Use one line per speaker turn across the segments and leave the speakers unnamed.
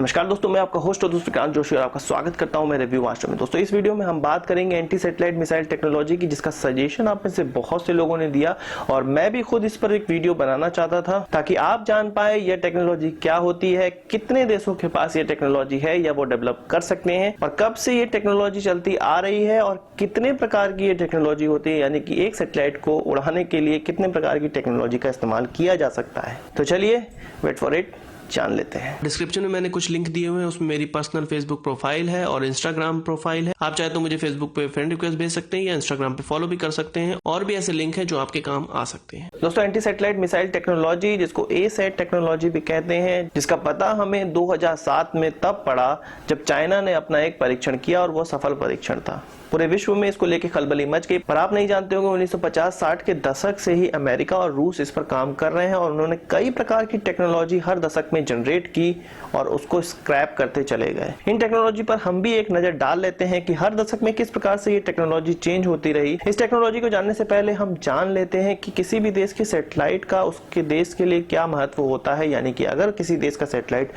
नमस्कार दोस्तों, मैं आपका होस्ट और दोस्त कांत जोशी और आपका स्वागत करता हूं मेरे रिव्यू मास्टर में। दोस्तों इस वीडियो में हम बात करेंगे एंटी सैटेलाइट मिसाइल टेक्नोलॉजी की, जिसका सजेशन आप में से बहुत से लोगों ने दिया और मैं भी खुद इस पर एक वीडियो बनाना चाहता था ताकि आप जान पाए यह टेक्नोलॉजी क्या होती है, कितने देशों के पास ये टेक्नोलॉजी है या वो डेवलप कर सकते हैं और कब से ये टेक्नोलॉजी चलती आ रही है और कितने प्रकार की ये टेक्नोलॉजी होती है, यानी कि एक सैटेलाइट को उड़ाने के लिए कितने प्रकार की टेक्नोलॉजी का इस्तेमाल किया जा सकता है। तो चलिए वेट फॉर इट, जान लेते हैं। डिस्क्रिप्शन में मैंने कुछ लिंक दिए हुए हैं, उसमें मेरी पर्सनल फेसबुक प्रोफाइल है और इंस्टाग्राम प्रोफाइल है। आप चाहे तो मुझे फेसबुक पे फ्रेंड रिक्वेस्ट भेज सकते हैं या इंस्टाग्राम पे फॉलो भी कर सकते हैं, और भी ऐसे लिंक हैं जो आपके काम आ सकते हैं। दोस्तों एंटी सैटेलाइट मिसाइल टेक्नोलॉजी, जिसको एसैट टेक्नोलॉजी भी कहते हैं, जिसका पता हमें 2007 में तब पड़ा जब चाइना ने अपना एक परीक्षण किया और वो सफल परीक्षण था। पूरे विश्व में इसको लेके खलबली मच गई, पर आप नहीं जानते होंगे 1950-60 के दशक से ही अमेरिका और रूस इस पर काम कर रहे हैं और उन्होंने कई प्रकार की टेक्नोलॉजी हर दशक में जनरेट की और उसको स्क्रैप करते चले गए। इन टेक्नोलॉजी पर हम भी एक नजर डाल लेते हैं कि हर दशक में किस प्रकार से ये टेक्नोलॉजी चेंज होती रही। इस टेक्नोलॉजी को जानने से पहले हम जान लेते हैं कि किसी भी देश के सैटेलाइट का उसके देश के लिए क्या महत्व होता है, यानी कि अगर किसी देश का सैटेलाइट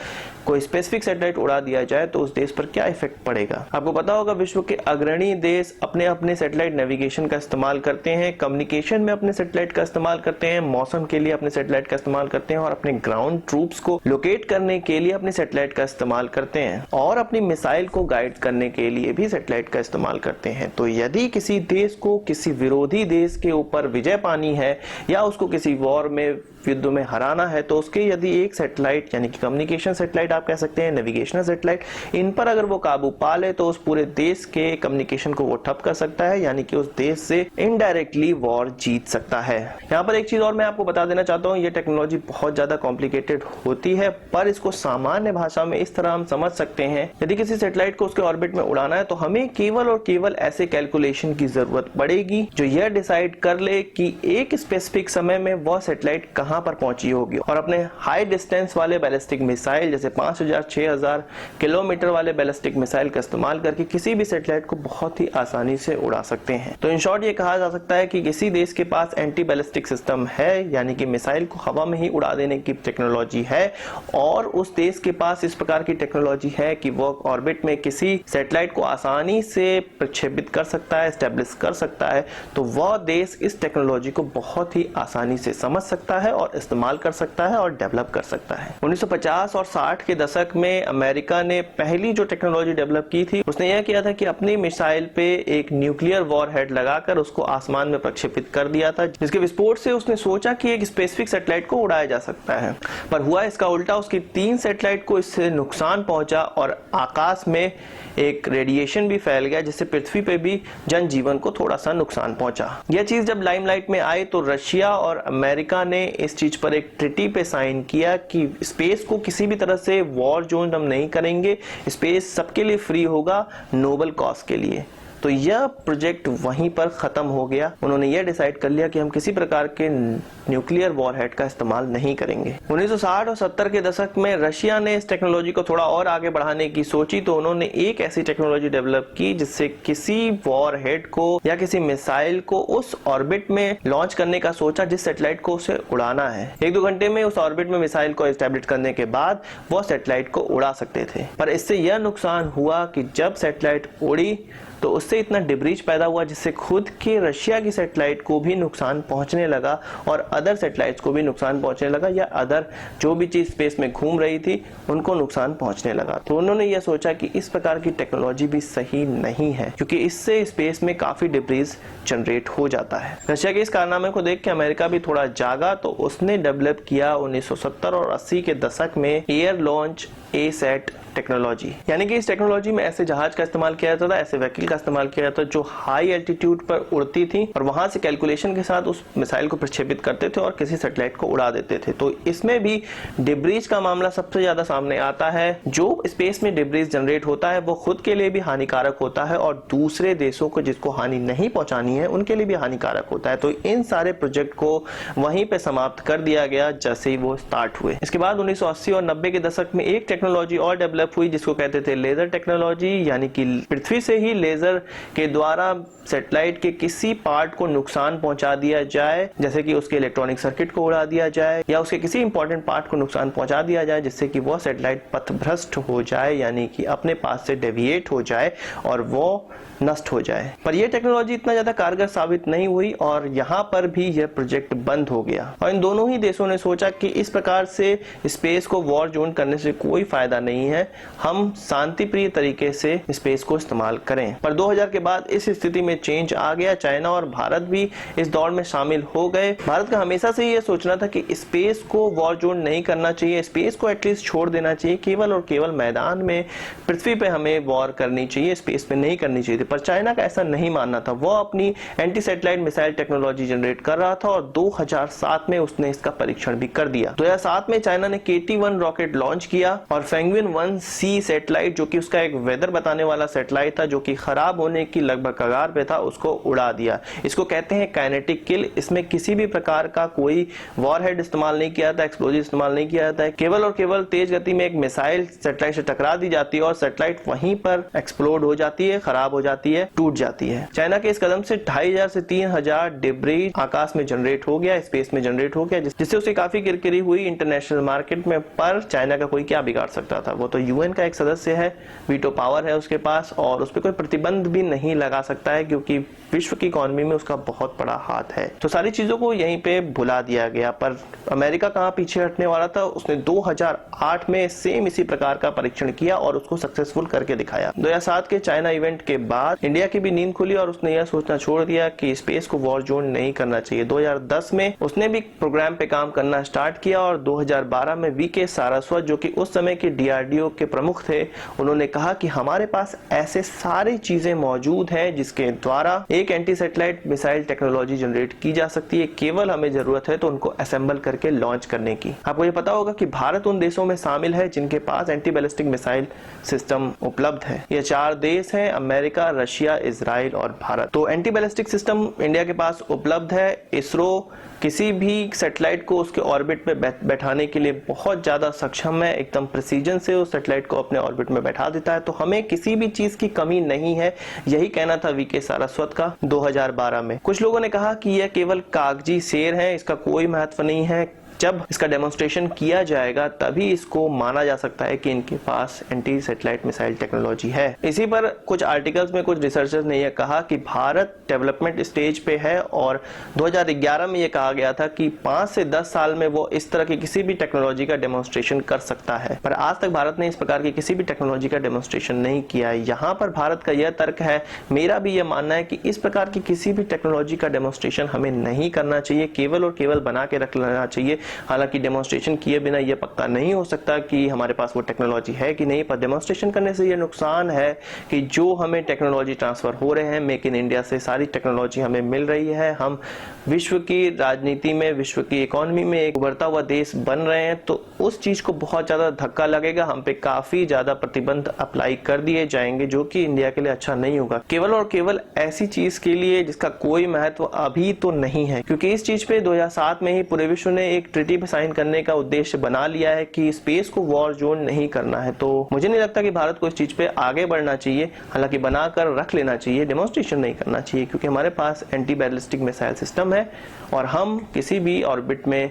कोई स्पेसिफिक सैटेलाइट उड़ा दिया जाए तो उस देश पर क्या इफेक्ट पड़ेगा। आपको पता होगा विश्व के अग्रणी देश अपने अपने सैटेलाइट नेविगेशन का इस्तेमाल करते हैं, कम्युनिकेशन में अपने सैटेलाइट का इस्तेमाल करते हैं, मौसम के लिए अपने सैटेलाइट का इस्तेमाल करते हैं और अपने ग्राउंड ट्रूप्स को लोकेट करने के लिए अपने सैटेलाइट का इस्तेमाल करते हैं और अपनी मिसाइल को गाइड करने के लिए भी सैटेलाइट का इस्तेमाल करते हैं। तो यदि किसी देश को किसी विरोधी देश के ऊपर विजय पानी है या उसको किसी वॉर में युद्ध में हराना है, तो उसके यदि एक सैटेलाइट यानी कि कम्युनिकेशन सैटेलाइट आप कह सकते हैं, नेविगेशनल सैटेलाइट, इन पर अगर वो काबू पा ले तो उस पूरे देश के कम्युनिकेशन को वो ठप कर सकता है, यानी कि उस देश से इनडायरेक्टली वॉर जीत सकता है। यहाँ पर एक चीज और मैं आपको बता देना चाहता हूँ, ये टेक्नोलॉजी बहुत ज्यादा कॉम्प्लिकेटेड होती है, पर इसको सामान्य भाषा में इस तरह हम समझ सकते हैं। यदि किसी सैटेलाइट को उसके ऑर्बिट में उड़ाना है तो हमें केवल और केवल ऐसे कैलकुलेशन की जरूरत पड़ेगी जो यह डिसाइड कर ले कि एक स्पेसिफिक समय में वह सैटेलाइट कहां पर पहुंची होगी और अपने हाई डिस्टेंस वाले बैलिस्टिक मिसाइल जैसे 5000-6000 किलोमीटर वाले बैलिस्टिक मिसाइल का इस्तेमाल करके किसी भी सैटेलाइट को बहुत ही आसानी से उड़ा सकते हैं। तो इन शॉर्ट ये कहा जा सकता है कि किसी देश के पास एंटी बैलिस्टिक सिस्टम है, यानी कि मिसाइल को हवा में ही उड़ा देने की टेक्नोलॉजी है, और उस देश के पास इस प्रकार की टेक्नोलॉजी है कि वो ऑर्बिट में किसी सैटेलाइट को आसानी से प्रक्षेपित कर सकता है, एस्टेब्लिश कर सकता है, तो वह देश इस टेक्नोलॉजी को बहुत ही आसानी से समझ सकता है और इस्तेमाल कर सकता है और डेवलप कर सकता है। 1950 और 60 के दशक में अमेरिका ने पहली जो टेक्नोलॉजी डेवलप की थी, उसने यह किया था कि अपनी मिसाइल पे एक न्यूक्लियर वॉरहेड लगाकर उसको आसमान में प्रक्षेपित कर दिया था, जिसके विस्फोट से उसने सोचा कि एक स्पेसिफिक सैटेलाइट को उड़ाया जा सकता है, पर हुआ इसका उल्टा। उसकी 3 सैटेलाइट को इससे नुकसान पहुंचा और आकाश में एक रेडिएशन भी फैल गया, जिससे पृथ्वी पे भी जनजीवन को थोड़ा सा नुकसान पहुंचा। यह चीज जब लाइमलाइट में आई तो रशिया और अमेरिका ने इस चीज पर एक ट्रीटी पे साइन किया कि स्पेस को किसी भी तरह से वॉर जोन हम नहीं करेंगे, स्पेस सबके लिए फ्री होगा नोबल कॉज के लिए। तो यह प्रोजेक्ट वहीं पर खत्म हो गया। उन्होंने यह डिसाइड कर लिया कि हम किसी प्रकार के न्यूक्लियर वॉरहेड का इस्तेमाल नहीं करेंगे। 1960 और 70 के दशक में रशिया ने इस टेक्नोलॉजी को थोड़ा और आगे बढ़ाने की सोची, तो उन्होंने एक ऐसी टेक्नोलॉजी डेवलप की जिससे किसी वॉरहेड को या किसी मिसाइल को उस ऑर्बिट में लॉन्च करने का सोचा जिस सैटेलाइट को उसे उड़ाना है। 1-2 घंटे में उस ऑर्बिट में मिसाइल को एस्टेब्लिश करने के बाद वो सैटेलाइट को उड़ा सकते थे, पर इससे यह नुकसान हुआ कि जब सैटेलाइट उड़ी तो उससे इतना डिब्रीज पैदा हुआ जिससे खुद के रशिया की सैटेलाइट को भी नुकसान पहुंचने लगा और अदर सैटेलाइट्स को भी नुकसान पहुंचने लगा, या अदर जो भी चीज स्पेस में घूम रही थी उनको नुकसान पहुंचने लगा। तो उन्होंने यह सोचा कि इस प्रकार की टेक्नोलॉजी भी सही नहीं है, क्योंकि इससे स्पेस में काफी डिब्रीज जनरेट हो जाता है। रशिया के इस कारनामे को देख के अमेरिका भी थोड़ा जागा, तो उसने डेवलप किया 1970 और 80 के दशक में एयर लॉन्च एसैट टेक्नोलॉजी, यानी कि इस टेक्नोलॉजी में ऐसे जहाज का इस्तेमाल किया जाता था, ऐसे व्हीकल का इस्तेमाल किया जाता था जो हाई एल्टीट्यूड पर उड़ती थी और वहां से कैलकुलेशन के साथ उस मिसाइल को प्रक्षेपित करते थे और किसी सैटेलाइट को उड़ा देते थे। तो इसमें भी डिब्रीज का मामला सबसे ज्यादा सामने आता है। जो स्पेस में डिब्रीज जनरेट होता है वो खुद के लिए भी हानिकारक होता है और दूसरे देशों को जिसको हानि नहीं पहुंचानी है उनके लिए भी हानिकारक होता है। तो इन सारे प्रोजेक्ट को वहीं पे समाप्त कर दिया गया जैसे ही वो स्टार्ट हुए। इसके बाद 1980 और 90 के दशक में एक टेक्नोलॉजी और डेवलप हुई जिसको कहते थे लेजर टेक्नोलॉजी, यानी कि पृथ्वी से ही लेजर के द्वारा सैटेलाइट के किसी पार्ट को नुकसान पहुंचा दिया जाए, जैसे कि उसके इलेक्ट्रॉनिक सर्किट को उड़ा दिया जाए या उसके किसी इंपॉर्टेंट पार्ट को नुकसान पहुंचा दिया जाए, जिससे कि वो सैटेलाइट पथभ्रष्ट हो जाए, यानी कि अपने पास से डेविएट हो जाए और वो नष्ट हो जाए। पर यह टेक्नोलॉजी इतना ज्यादा कारगर साबित नहीं हुई और यहाँ पर भी यह प्रोजेक्ट बंद हो गया और इन दोनों ही देशों ने सोचा कि इस प्रकार से स्पेस को वॉर जोन करने से कोई फायदा नहीं है, हम शांतिप्रिय तरीके से स्पेस को इस्तेमाल करें। पर 2000 के बाद इस स्थिति में चेंज आ गया, चाइना और भारत भी इस दौड़ में शामिल हो गए। भारत का हमेशा से यह सोचना था कि स्पेस को वॉर जोन नहीं करना चाहिए, स्पेस को एटलीस्ट छोड़ देना चाहिए, केवल और केवल मैदान में पृथ्वी पे हमें वॉर करनी चाहिए, स्पेस पे नहीं करनी चाहिए। पर चाइना का ऐसा नहीं मानना था, वो अपनी anti satellite missile technology generate कर रहा था और 2007 में उसने इसका परीक्षण भी कर दिया। 2007 में चाइना ने KT-1 रॉकेट लॉन्च किया और पेंगुइन 1C सैटेलाइट, जो कि उसका एक वेदर बताने वाला सैटेलाइट था, जो कि खराब होने की लगभग कगार पे था, उसको उड़ा दिया। इसको कहते हैं काइनेटिक किल। इसमें किसी भी प्रकार का कोई वॉरहेड इस्तेमाल नहीं किया था, एक्सप्लोजिव इस्तेमाल नहीं किया था, केवल और केवल तेज गति में एक मिसाइल सैटेलाइट से टकरा दी जाती है और सैटेलाइट वहीं पर एक्सप्लोड हो जाती है, खराब हो जाती है, टूट जाती है। चाइना के इस कदम से 2500 से 3000 डिब्रीज आकाश में जनरेट हो गया, स्पेस में जनरेट हो गया, जिससे उसे काफी किरकिरी हुई इंटरनेशनल मार्केट में। पर चाइना का कोई क्या बिगाड़ सकता था, वो तो यूएन का एक सदस्य है, वीटो पावर है उसके पास और उस पर कोई प्रतिबंध भी नहीं लगा सकता है क्योंकि विश्व की इकोनॉमी में उसका बहुत बड़ा हाथ है। तो सारी चीजों को यहीं पे भुला दिया गया। पर अमेरिका कहां पीछे हटने वाला था, उसने 2008 में सेम इसी प्रकार का परीक्षण किया और उसको सक्सेसफुल करके दिखाया। 2007 के चाइना इवेंट के बाद इंडिया की भी नींद खुली और उसने यह सोचना छोड़ दिया कि स्पेस को वॉर जोन नहीं करना चाहिए। 2010 में उसने भी प्रोग्राम पे काम करना स्टार्ट किया और 2012 में वीके सारस्वत, जो कि उस समय के DRDO के प्रमुख थे, उन्होंने कहा कि हमारे पास ऐसे सारी चीजें मौजूद हैं जिसके द्वारा एक anti satellite missile technology generate की जा सकती है, केवल हमें जरूरत है तो उनको असेंबल करके लॉन्च करने की। आपको ये पता होगा कि भारत उन देशों में शामिल है जिनके पास एंटी बैलिस्टिक मिसाइल सिस्टम उपलब्ध है। ये 4 देश हैं, अमेरिका, रशिया, इजराइल और भारत। तो एंटी बैलिस्टिक सिस्टम इंडिया के पास उपलब्ध है। इसरो किसी भी सैटेलाइट को उसके ऑर्बिट में बैठाने के लिए बहुत ज्यादा सक्षम है, एकदम प्रिसीजन से उस सैटेलाइट को अपने ऑर्बिट में बैठा देता है, तो हमें किसी भी चीज की कमी नहीं है। यही कहना था वीके सारस्वत का 2012 में। कुछ लोगों ने कहा कि यह केवल कागजी शेर है, इसका कोई महत्व नहीं है, जब इसका डेमोन्स्ट्रेशन किया जाएगा तभी इसको माना जा सकता है कि इनके पास एंटी सैटेलाइट मिसाइल टेक्नोलॉजी है। इसी पर कुछ आर्टिकल्स में कुछ रिसर्चर्स ने यह कहा कि भारत डेवलपमेंट स्टेज पे है और 2011 में यह कहा गया था कि 5 से 10 साल में वो इस तरह की किसी भी टेक्नोलॉजी का डेमोन्स्ट्रेशन कर सकता है। पर आज तक भारत ने इस प्रकार की किसी भी टेक्नोलॉजी का डेमोन्स्ट्रेशन नहीं किया है। यहाँ पर भारत का यह तर्क है, मेरा भी यह मानना है कि इस प्रकार की किसी भी टेक्नोलॉजी का डेमोन्स्ट्रेशन हमें नहीं करना चाहिए, केवल और केवल बना के रख लेना चाहिए। हालांकि डेमोन्स्ट्रेशन किए बिना यह पक्का नहीं हो सकता कि हमारे पास वो टेक्नोलॉजी है कि नहीं, पर डेमोन्स्ट्रेशन करने से यह नुकसान है कि जो हमें टेक्नोलॉजी ट्रांसफर हो रहे हैं, मेक इन इंडिया से सारी टेक्नोलॉजी हमें मिल रही है, हम विश्व की राजनीति में, विश्व की इकोनॉमी में एक उभरता हुआ देश बन रहे हैं, तो उस चीज को बहुत ज्यादा धक्का लगेगा, हम पे काफी ज्यादा प्रतिबंध अप्लाई कर दिए जाएंगे, जो कि इंडिया के लिए अच्छा नहीं होगा। केवल और केवल ऐसी चीज के लिए जिसका कोई महत्व अभी तो नहीं है, क्योंकि इस चीज पे 2007 में ही पूरे विश्व ने एक ट्रीटी पे साइन करने का उद्देश्य बना लिया है कि स्पेस को वॉर जोन नहीं करना है। तो मुझे नहीं लगता कि भारत को इस चीज पे आगे बढ़ना चाहिए, हालांकि बनाकर रख लेना चाहिए, डेमोन्स्ट्रेशन नहीं करना चाहिए, क्योंकि हमारे पास एंटी बैलिस्टिक मिसाइल सिस्टम है और हम किसी भी ऑर्बिट में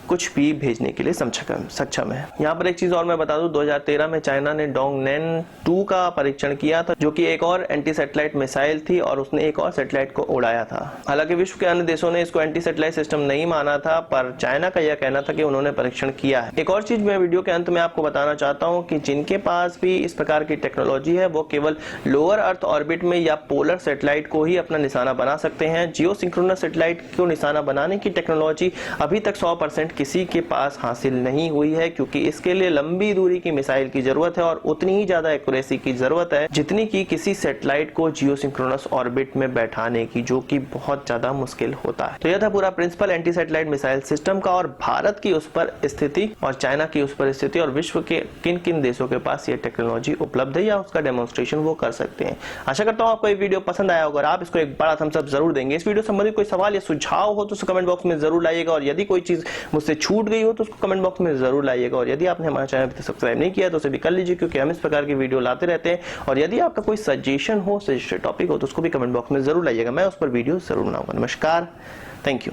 कुछ भी भेजने के लिए सक्षम है। यहाँ पर एक चीज और मैं बता दूं, 2013 में चाइना ने डोंगनेन 2 का परीक्षण किया था, जो कि एक और एंटी सैटेलाइट मिसाइल थी और उसने एक और सैटेलाइट को उड़ाया था। हालांकि विश्व के अन्य देशों ने इसको एंटी सैटेलाइट सिस्टम नहीं माना था, पर चाइना का यह कहना था कि उन्होंने परीक्षण किया है। एक और चीज मैं वीडियो के अंत में आपको बताना चाहता हूँ कि जिनके पास भी इस प्रकार की टेक्नोलॉजी है, वो केवल लोअर अर्थ ऑर्बिट में या पोलर सैटेलाइट को ही अपना निशाना बना सकते हैं। जियो सिंक्रोनस सैटेलाइट को निशाना बनाने की टेक्नोलॉजी अभी तक 100% किसी के पास हासिल नहीं हुई है, क्योंकि इसके लिए लंबी दूरी की मिसाइल की जरूरत है और उतनी ही ज्यादा एक्यूरेसी की जरूरत है जितनी की किसी सैटेलाइट को जियो सिंक्रोनस ऑर्बिट में बैठाने की, जो कि बहुत ज्यादा मुश्किल होता है। तो यह था पूरा principal anti satellite missile system का और भारत की उस पर स्थिति और चाइना की उस पर स्थिति और विश्व के किन किन देशों के पास यह टेक्नोलॉजी उपलब्ध है या उसका डेमोन्स्ट्रेशन वो कर सकते हैं। आशा करता हूं आपको ये वीडियो पसंद आया होगा और आप इसको एक बड़ा थम्स अप जरूर देंगे। इस वीडियो संबंधित कोई सवाल या सुझाव हो तो कमेंट बॉक्स में जरूर लाइएगा और यदि कोई चीज मुझसे छूट गई हो तो उसको कमेंट बॉक्स में जरूर लाइएगा। और यदि आपने हमारा चैनल अभी तक सब्सक्राइब नहीं किया तो उसे भी कर लीजिए, क्योंकि हम इस प्रकार की वीडियो लाते रहते हैं। और यदि आपका कोई सजेशन हो, सजेस्टेड टॉपिक हो, तो उसको भी कमेंट बॉक्स में जरूर लाइएगा, मैं उस पर वीडियो जरूर बनाऊंगा। नमस्कार, थैंक यू।